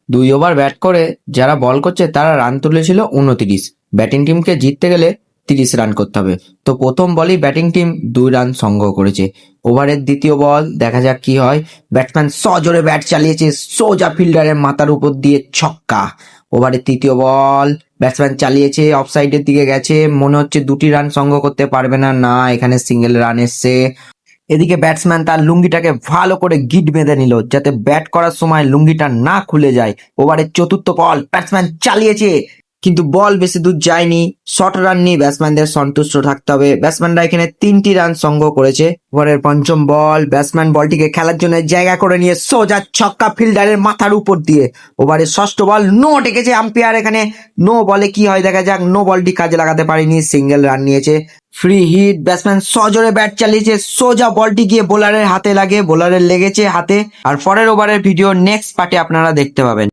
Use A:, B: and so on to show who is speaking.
A: 2 over bat করে যারা বল করছে তারা রান তুলেছিল 29। ব্যাটিং টিমকে জিততে গেলে 30 রান করতে হবে। তো প্রথম বলেই ব্যাটিং টিম 2 রান সংগ্রহ করেছে। ওভারের দ্বিতীয় বল, দেখা যাক কি হয়। ব্যাটসম্যান সজোরে ব্যাট চালিয়েছে, সোজা ফিল্ডারের মাথার উপর দিয়ে ছক্কা। ওভারের তৃতীয় বল, ব্যাটসম্যান চালিয়েছে, অফ সাইডের দিকে গেছে, মনে হচ্ছে 2টি রান সংগ্রহ করতে পারবে না। না, এখানে সিঙ্গেল রান এসছে। এদিকে ব্যাটসম্যান তার লুঙ্গিটাকে ভালো করে গিট বেঁধে নিল যাতে ব্যাট করার সময় লুঙ্গিটা না খুলে যায়। ওভারের চতুর্থ বল, ব্যাটসম্যান চালিয়েছে, কিন্তু বল বেশি দূর যায়নি। শর্ট রান নিয়ে ব্যাটসম্যানদের সন্তুষ্ট থাকতে হবে। ব্যাটসম্যানরা এখানে 3টি রান সংগ্রহ করেছে। ওভারের পঞ্চম বল, ব্যাটসম্যান বলটিকে খেলার জন্য জায়গা করে নিয়ে সোজা ছক্কা ফিল্ডারের মাথার উপর দিয়ে। ওভারের ষষ্ঠ বল, নো ডেকেছে আম্পায়ার। এখানে নো বলে কি হয় দেখা যাক। নো বলটি কাজে লাগাতে পারেনি, সিঙ্গেল রান নিয়েছে। ফ্রি হিট, ব্যাটসম্যান সজোরে ব্যাট চালিয়েছে, সোজা বলটি গিয়ে বোলারের হাতে লাগে, বোলারের লেগেছে হাতে। আর পরের ওভারের ভিডিও নেক্সট পার্টে আপনারা দেখতে পাবেন।